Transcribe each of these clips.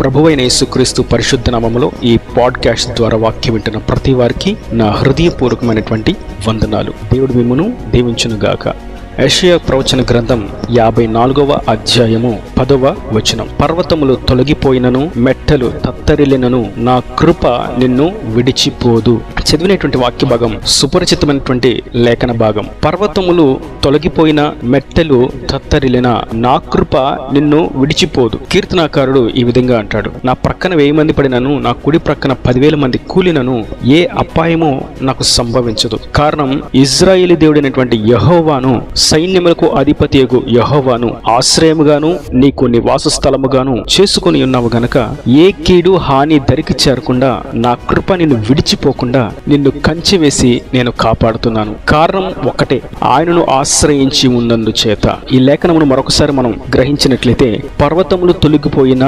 ప్రభువైన యేసుక్రీస్తు పరిశుద్ధ నామములో ఈ పాడ్కాస్ట్ ద్వారా వాక్యం వింటున్న ప్రతి వారికి నా హృదయపూర్వకమైనటువంటి వందనాలు. దేవుడు మిమ్మును దీవించునుగాక. యెషయా ప్రవచన గ్రంథం 54వ అధ్యాయము 10వ వచనం. పర్వతములు తొలగిపోయినను, మెట్టలు తత్తరిల్లినను, నా కృప నిన్ను విడిచిపోదు. చదివినటువంటి వాక్య భాగం సుపరిచితమైనటువంటి లేఖన భాగం. పర్వతములు తొలగిపోయిన, మెట్టలు తత్తరిల్లిన, నా కృప నిన్ను విడిచిపోదు. కీర్తనాకారుడు ఈ విధంగా అంటాడు, నా ప్రక్కన 1000 మంది పడినను, నా కుడి ప్రక్కన 10,000 మంది కూలినను, ఏ అపాయమో నాకు సంభవించదు. కారణం, ఇజ్రాయేలు దేవుడైనటువంటి యెహోవాను, సైన్యములకు అధిపతియగు యెహోవాను ఆశ్రయముగాను నీకు నివాస స్థలముగాను చేసుకుని ఉన్నావు గనక ఏ కీడు హాని దరికి చేరకుండా నా కృప నిన్ను విడిచిపోకుండా నిన్ను కంచె వేసి నేను కాపాడుతున్నాను. కారణం ఒకటే, ఆయనను ఆశ్రయించి ఉన్నందు చేత. ఈ లేఖనమును మరొకసారి మనం గ్రహించినట్లయితే, పర్వతములు తొలగిపోయిన,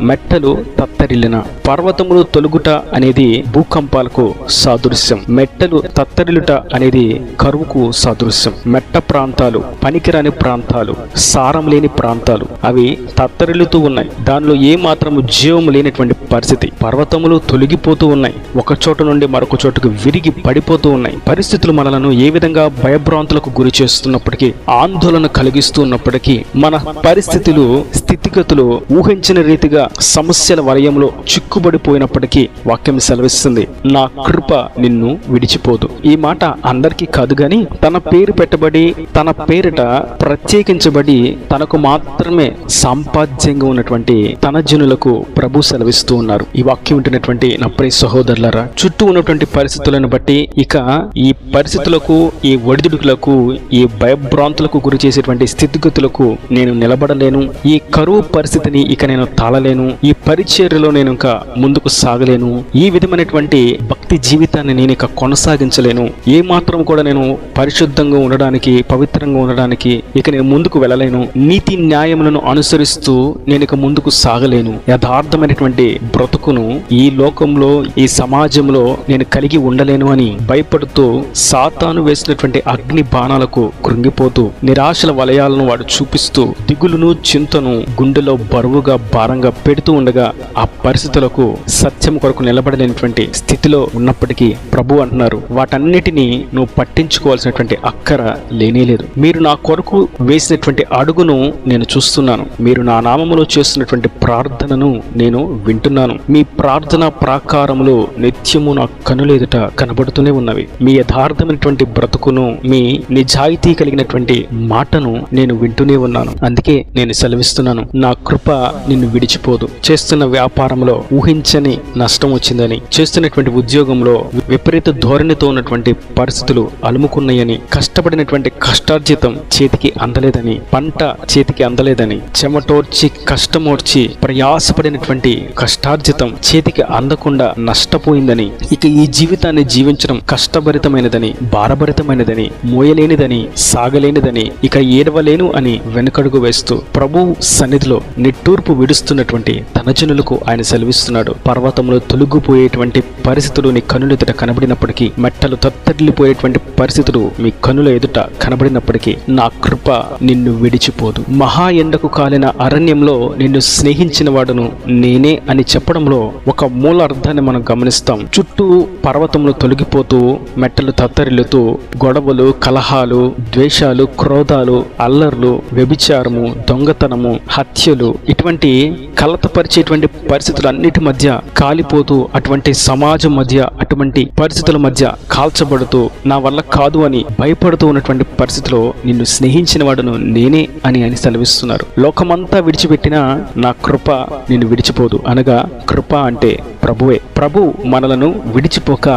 మెట్టలు తత్తరిల్లిన. పర్వతములు తొలుగుట అనేది భూకంపాలకు సాదృశ్యం. మెట్టలు తత్తరిల్లుట అనేది కరువుకు సాదృశ్యం. మెట్ట ప్రాంతాలు, పనికిరాని ప్రాంతాలు, సారం లేని ప్రాంతాలు, అవి తత్తరిల్లుతూ ఉన్నాయి. దానిలో ఏ మాత్రము జీవం లేనటువంటి పరిస్థితి. పర్వతములు తొలగిపోతూ ఉన్నాయి, ఒక చోట నుండి మరొక చోటుకు విరిగి పడిపోతూ ఉన్నాయి. పరిస్థితులు మనలను ఏ విధంగా భయభ్రాంతులకు గురి చేస్తున్నప్పటికీ, ఆందోళన కలిగిస్తూ ఉన్నప్పటికీ, మన పరిస్థితులు, స్థితిగతులు ఊహించిన రీతిగా సమస్యల వలయంలో చిక్కుబడిపోయినప్పటికీ వాక్యం సెలవిస్తుంది, నా కృప నిన్ను విడిచిపోదు. ఈ మాట అందరికీ కాదు గాని, తన పేరు పెట్టబడి, తన పేరిట ప్రత్యేకించబడి, తనకు మాత్రమే సంపాద్యంగా ఉన్నటువంటి తన జనులకు ప్రభు సెలవిస్తూ ఉన్నారు. ఈ వాక్యం వింటున్నటువంటి నా ప్రియ సహోదరులారా, చుట్టూ ఉన్నటువంటి పరిస్థితులను బట్టి ఇక ఈ పరిస్థితులకు, ఈ ఒడిదుడుకులకు, ఈ భయభ్రాంతులకు గురి చేసేటువంటి స్థితిగతులకు నేను నిలబడలేను. ఈ కరువు పరిస్థితిని ఇక నేను తాళలేను. ఈ పరిచర్యలో నేను ఇంకా ముందుకు సాగలేను. ఈ విధమైనటువంటి భక్తి జీవితాన్ని నేను ఇక కొనసాగించలేను. ఏ మాత్రం కూడా నేను పరిశుద్ధంగా ఉండడానికి, పవిత్రంగా ఉండడానికి ఇక నేను ముందుకు వెళ్ళలేను. నీతి న్యాయములను అనుసరిస్తూ నేను ఇక ముందుకు సాగలేను. యథార్థమైనటువంటి బ్రతుకును ఈ లోకంలో, ఈ సమాజంలో నేను కలిగి ఉండలేను అని భయపడుతూ, సాతాను వేసినటువంటి అగ్ని బాణాలకు కృంగిపోతూ, నిరాశల వలయాలను వాడు చూపిస్తూ, దిగులును చింతను గుండెలో బరువుగా, భారంగా పెడుతూ ఉండగా, ఆ పరిస్థితులకు సత్యం కొరకు నిలబడలేనటువంటి స్థితిలో ఉన్నప్పటికీ ప్రభు అంటున్నారు, వాటన్నిటినీ నువ్వు పట్టించుకోవాల్సినటువంటి అక్కర లేనేలేదు. మీరు నా కొరకు వేసినటువంటి అడుగును నేను చూస్తున్నాను. మీరు నా నామములో చేస్తున్నటువంటి ప్రార్థనను నేను వింటున్నాను. మీ ప్రార్థన ప్రాకారములు నిత్యము నా కనులెదుట కనబడుతూనే ఉన్నవి. మీ యథార్థమైనటువంటి బ్రతుకును, మీ నిజాయితీ కలిగినటువంటి మాటను నేను వింటూనే ఉన్నాను. అందుకే నేను సెలవిస్తున్నాను, నా కృప నిన్ను విడిచిపోదు. చేస్తున్న వ్యాపారంలో ఊహించని నష్టం వచ్చిందని, చేస్తున్నటువంటి ఉద్యోగంలో విపరీత ధోరణితో ఉన్నటువంటి పరిస్థితులు అలుముకున్నాయని, కష్టపడినటువంటి కష్టార్జితం చేతికి అందలేదని, పంట చేతికి అందలేదని, చెమటోర్చి కష్టమోర్చి ప్రయాసపడినటువంటి కష్టార్జితం చేతికి అందకుండా నష్టపోయిందని, ఇక ఈ జీవితాన్ని జీవించడం కష్టభరితమైనదని, భారభరితమైనదని, మోయలేనిదని, సాగలేనిదని, ఇక ఏడవలేను అని వెనుకడుగు వేస్తూ ప్రభు సన్నిధిలో నిట్టూర్పు విడుస్తున్నటువంటి తన జనులకు ఆయన సెలవిస్తున్నాడు, పర్వతములు తొలగిపోయేటువంటి పరిస్థితులు నీ కనుల ఎదుట కనబడినప్పటికీ, మెట్టలు తత్తరిల్లిపోయేటువంటి పరిస్థితులు మీ కనుల ఎదుట కనబడినప్పటికీ నా కృప నిన్ను విడిచిపోదు. మహా ఎండకు కాలిన అరణ్యంలో నిన్ను స్నేహించిన వాడును నేనే అని చెప్పడంలో ఒక మూల అర్థాన్ని మనం గమనిస్తాం. చుట్టూ పర్వతములు తొలగిపోతూ, మెట్టలు తత్తరిల్లుతూ, గొడవలు, కలహాలు, ద్వేషాలు, క్రోధాలు, అల్లర్లు, వ్యభిచారము, దొంగతనము, హత్యలు, ఇటువంటి కలతపరిచేటువంటి పరిస్థితులన్నిటి మధ్య కాలిపోతూ, అటువంటి సమాజం మధ్య, అటువంటి పరిస్థితుల మధ్య కాల్చబడుతూ, నా వల్ల కాదు అని భయపడుతూ ఉన్నటువంటి పరిస్థితిలో నిన్ను స్నేహించిన వాడును నేనే అని ఆయన సెలవిస్తున్నారు. లోకమంతా విడిచిపెట్టినా నా కృప నిన్ను విడిచిపోదు. అనగా కృప అంటే ప్రభువే. ప్రభు మనలను విడిచిపోక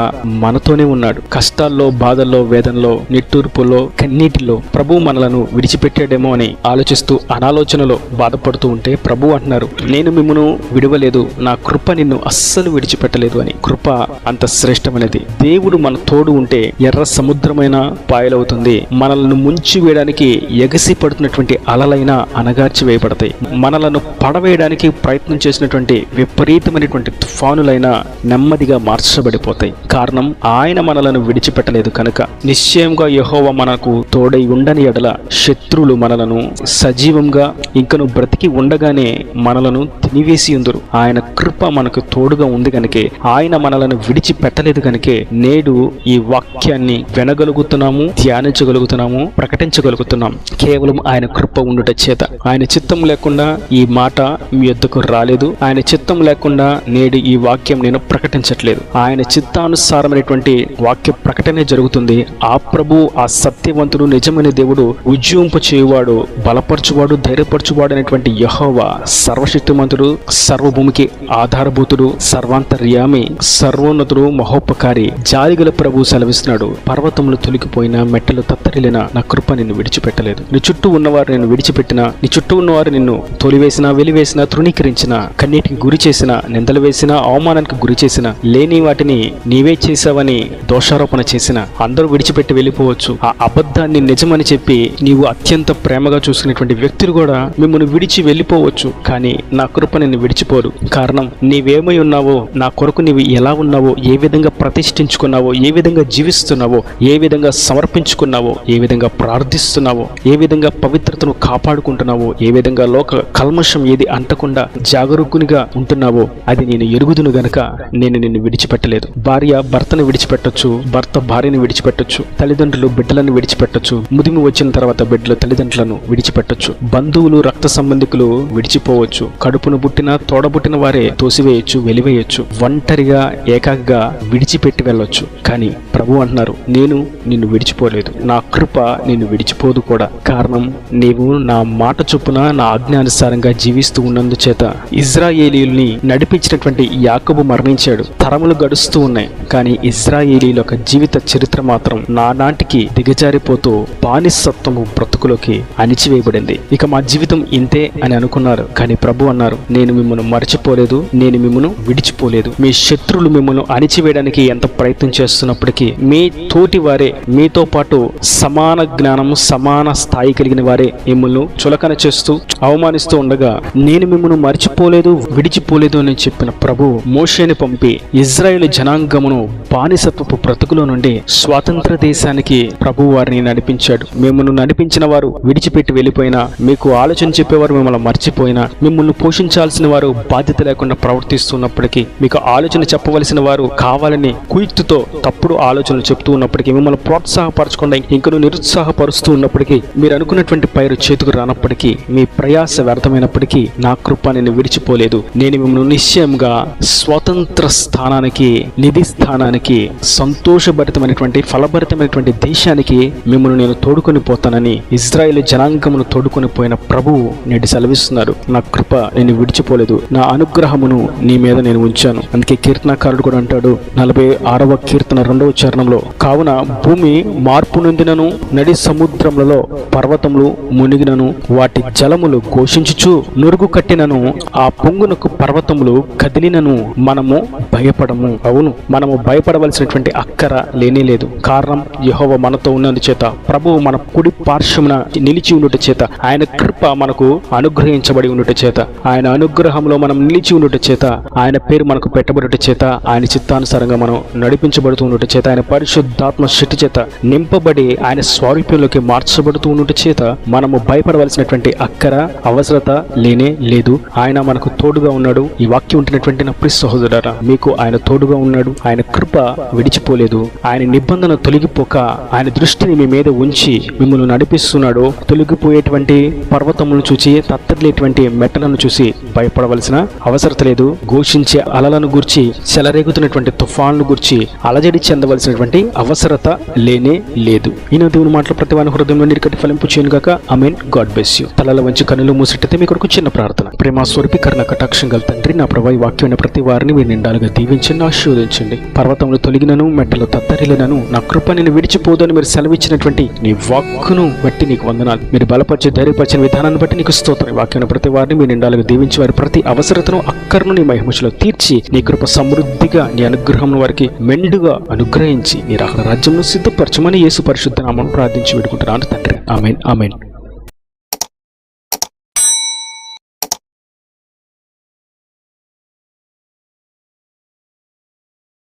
మనతోనే ఉన్నాడు. కష్టాల్లో, బాధల్లో, వేదనలో, నిట్టూర్పులో, కన్నీటిలో ప్రభు మనలను విడిచిపెట్టాడేమో అని ఆలోచిస్తూ, అనాలోచనలో బాధపడుతూ ఉంటే ప్రభు అంటున్నారు, నేను మిమ్మును విడవలేదు, నా కృప నిన్ను అస్సలు విడిచిపెట్టలేదు అని. కృప అంత శ్రేష్టమైనది. దేవుడు మన తోడు ఉంటే ఎర్ర సముద్రమైన పాయలవుతుంది. మనల్ని ముంచి వేయడానికి ఎగసి పడుతున్నటువంటి అలలైనా అణగార్చి వేయబడతాయి. మనలను పడవేయడానికి ప్రయత్నం చేసినటువంటి విపరీతమైనటువంటి తుఫానులైనా నెమ్మదిగా మార్చబడిపోతాయి. కారణం ఆయన మనలను విడిచిపెట్టలేదు కనుక. నిశ్చయంగా యెహోవా మనకు తోడై ఉండని ఎడల శత్రువులు మనలను సజీవంగా ఇంకను బ్రతికి ఉండగానే మనలను తినివేసి ఉందరు. ఆయన కృప మనకు తోడుగా ఉంది కనుకే, ఆయన మనలను విడిచిపెట్టలేదు కనుకే నేడు ఈ వాక్యాన్ని వినగలుగుతున్నాము, ధ్యానించగలుగుతున్నాము, ప్రకటించగలుగుతున్నాం. కేవలం ఆయన కృప ఉండుట చేత. ఆయన చిత్తం లేకుండా ఈ మాట మీ యొద్దకు రాలేదు. ఆయన చిత్తం లేకుండా నేడు ఈ వాక్యం నేను ప్రకటించట్లేదు. ఆయన చిత్తానుసారమైనటువంటి వాక్య ప్రకటనే జరుగుతుంది. ఆ ప్రభు, ఆ సత్యవంతుడు, నిజమైన దేవుడు, ఉజ్జీవింప చేయువాడు, బలపరచువాడు, ధైర్యపరచువాడు అనేటువంటి యెహోవా సర్వశక్తిమంతుడు, సర్వభూమికి ఆధారభూతుడు, సర్వాంతర్యామి, సర్వోన్నతుడు, మహోపకారి, జాలిగల ప్రభు సెలవిస్తున్నాడు. పర్వతములు తొలగిపోయినా, మెట్టలు తత్తరిల్లినా నా కృప నిన్ను విడిచిపెట్టలేదు. నీ చుట్టూ ఉన్నవారు నిన్ను విడిచిపెట్టినా, నీ చుట్టూ ఉన్నవారు నిన్ను తోలివేసినా, వెలివేసినా, తృణీకరించినా, కన్నీటికి గురి చేసినా, నిందలు వేసినా, అవమానానికి గురి చేసినా, లేని వాటిని నీవే చేశావని దోషారోపణ చేసినా అందరూ విడిచిపెట్టి వెళ్ళిపోవచ్చు. ఆ అబద్ధాన్ని నిజమని చెప్పి నీవు అత్యంత ప్రేమగా చూసుకునేటువంటి వ్యక్తులు కూడా మిమ్మల్ని విడిచి వెళ్ళిపోవచ్చు. కానీ నా కృప నిన్ను విడిచిపోరు. కారణం, నీవేమై ఉన్నావో, నా కొరకు నీవు ఎలా ఉన్నావో, ఏ విధంగా ప్రతిష్ఠించుకున్నావో, ఏ విధంగా జీవిస్తున్నావో, ఏ విధంగా సమర్పించుకున్నావో, ఏ విధంగా ప్రార్థిస్తున్నావో, ఏ విధంగా పవిత్రతను కాపాడుకుంటున్నావో, ఏ విధంగా లోక కల్మషం ఏది అంటకుండా జాగరూకునిగా ఉంటున్నావో అది నేను ఎరుగుదును గనక నేను నిన్ను విడిచిపెట్టలేదు. భార్య భర్తను విడిచిపెట్టొచ్చు, భర్త భార్యను విడిచిపెట్టొచ్చు, తల్లిదండ్రులు బిడ్డలను విడిచిపెట్టొచ్చు, ముదిమి వచ్చిన తర్వాత బిడ్డలు తల్లిదండ్రులను విడిచిపెట్టొచ్చు, బంధువులు రక్త సంబంధికులు విడిచిపోవచ్చు, కడుపును పుట్టిన తోడబుట్టిన వారే తోసివేయచ్చు, వెలివేయచ్చు, ఒంటరిగా ఏకాగ్గా విడిచిపెట్టి వెళ్ళొచ్చు. కానీ ప్రభు అంటున్నారు, నేను నిన్ను విడిచిపోలేదు, నా కృప నిన్ను విడిచిపోదు కూడా. కారణం, నీవు నా మాట చొప్పున నా ఆజ్ఞానుసారంగా జీవిస్తూ ఉన్నందుచేత. ఇజ్రాయేలీయుల్ని నడిపించినటువంటి యాకోబు మరణించాడు. తరములు గడుస్తూ ఉన్నాయి, కానీ ఇజ్రాయేలీల యొక్క జీవిత చరిత్ర మాత్రం నానాటికి దిగజారిపోతూ బానిసత్వము బ్రతుకులోకి అణిచివేయబడింది. ఇక మా జీవితం ఇంతే అని అనుకున్నారు. కానీ ప్రభు అన్నారు, నేను మిమ్మల్ని మర్చిపోలేదు, నేను మిమ్మల్ని విడిచిపోలేదు. మీ శత్రువులు మిమ్మల్ని అణిచివేయడానికి ఎంత ప్రయత్నం చేస్తున్నప్పటికీ మీ తోటి వారే, మీతో పాటు సమాన జ్ఞానము, సమాన స్థాయి కలిగిన వారే మిమ్మల్ని చులకన చేస్తూ అవమానిస్తూ ఉండగా నేను మిమ్మల్ని మర్చిపోలేదు, విడిచిపోలేదు అని చెప్పిన ప్రభు మోషేని పంపి ఇజ్రాయేలు జనాంగమును బానిసత్వపు బ్రతుకులో నుండి స్వాతంత్ర దేశానికి ప్రభు వారిని నడిపించాడు. మిమ్మల్ని నడిపించిన వారు విడిచిపెట్టి వెళ్ళిపోయినా, మీకు ఆలోచన చెప్పేవారు మిమ్మల్ని మర్చిపోయినా, మిమ్మల్ని పోషించాల్సిన వారు బాధ్యత లేకుండా ప్రవర్తిస్తున్నప్పటికీ, మీకు ఆలోచన చెప్పవలసిన వారు కావాలని కుయుక్తితో తప్పుడు ఆలోచనలు చెప్తూ ఉన్నప్పటికీ, మిమ్మల్ని ప్రోత్సాహపరచకుండా ఇంకను నిరుత్సాహపరుస్తూ ఉన్నప్పటికీ, మీరు అనుకున్నటువంటి పైరు చేతుకు రానప్పటికీ, మీ ప్రయాస వ్యర్థమైనప్పటికీ నా కృప నిన్ను విడిచిపోలేదు. నేను మిమ్మల్ని నిశ్చయంగా స్వతంత్ర స్థానానికి, నిధి స్థానానికి, సంతోషభరితమైనటువంటి ఫలభరితమైనటువంటి దేశానికి మిమ్మల్ని నేను తోడుకొని పోతానని ఇజ్రాయేల్ జనాంగమును తోడుకొని పోయిన ప్రభువు నేటి సెలవిస్తున్నారు. నా కృప నేను విడిచిపోలేదు, నా అనుగ్రహమును నీ మీద నేను ఉంచాను. అందుకే కీర్తనకారుడు కూడా అంటాడు 46వ కీర్తన 2వ చరణంలో, కావున భూమి మార్పు నొందినను, నడి సముద్రములలో పర్వతములు మునిగినను, వాటి జలములు ఘోషించుచు నురుగు కట్టినను, ఆ పొంగునకు పర్వతములు కదిలినను మనము భయపడము. అవును, మనము భయపడవలసినటువంటి అక్కర లేనే లేదు. కారణం, యెహోవా మనతో ఉన్నందుచేత, ప్రభువు మన కుడి పార్శ్వమున నిలిచి ఉండుట చేత, ఆయన కృప మనకు అనుగ్రహించబడి ఉండుట చేత, ఆయన అనుగ్రహంలో మనం నిలిచి ఉండుట చేత, ఆయన పేరు మనకు పెట్టబడుట చేత, ఆయన చిత్తానుసారంగా మనం నడిపించబడుతూ ఉండుట చేత, ఆయన పరిశుద్ధాత్మ శక్తి చేత నింపబడి ఆయన స్వారూప్యంలోకి మార్చబడుతూ ఉండుట చేత మనము భయపడవలసినటువంటి అక్కర, అవసరత లేనే లేదు. ఆయన మనకు తోడుగా ఉన్నాడు. ఈ వాక్యం ఉంటున్నటువంటి నా ప్రియ సహోదరులారా, మీకు ఆయన తోడుగా ఉన్నాడు. ఆయన కృప విడిచిపోలేదు. ఆయన నిబంధన తొలగిపోక ఆయన దృష్టిని మీ మీద ఉంచి మిమ్మల్ని నడిపిస్తున్నాడు. తొలగిపోయేటువంటి పర్వతములను చూసి, తత్తలేటువంటి మెట్టలను చూసి భయపడవలసిన అవసరత లేదు. ఘోషించే అలలను గురించి, చెలరేగుతున్నటువంటి తుఫాన్లు గురించి అలజడి చెందవలసినటువంటి అవసరత లేనే లేదు. ఈయన దేవుని మాటలు ప్రతి వాని హృదయంలో నీరు ఫలింపు చేయను గాక. ఆమేన్. God bless you. తలల వంచి కన్నులు మూసిట్టే మీ కొరకు చిన్న ప్రార్థన. ప్రేమ స్వరూపి కరుణ కటాక్షం గల తండ్రి, నా ప్రభు, ఈ వాక్యమైన ప్రతి వారిని మీరు నిండాలుగా దీవించండి, ఆశీర్వదించండి. పర్వతములు తొలగినను, మెట్టలు తత్తరిల్లినను నా కృప నేను విడిచిపోదని మీరు సెలవిచ్చినటువంటి నీ వాక్కును బట్టి నీకు వందనాలు. మీరు బలపరిచి ధైర్యపరిచిన విధానాన్ని బట్టి నీకు స్తోత్రం. వాక్యమైన ప్రతి వారిని మీరు నిండాలుగా దీవించి వారి ప్రతి అవసరతను, అక్కరను నీ మహిమలో తీర్చి నీ కృప సమృద్ధిగా, నీ అనుగ్రహం వారికి మెండుగా అనుగ్రహించి నీ రాజ్యంను సిద్ధపరచమని యేసు పరిశుద్ధ నామమున ప్రార్థిస్తున్నాను. ప్రార్థించి వేడుకుంటున్నాను తండ్రి. ఆమేన్, ఆమేన్.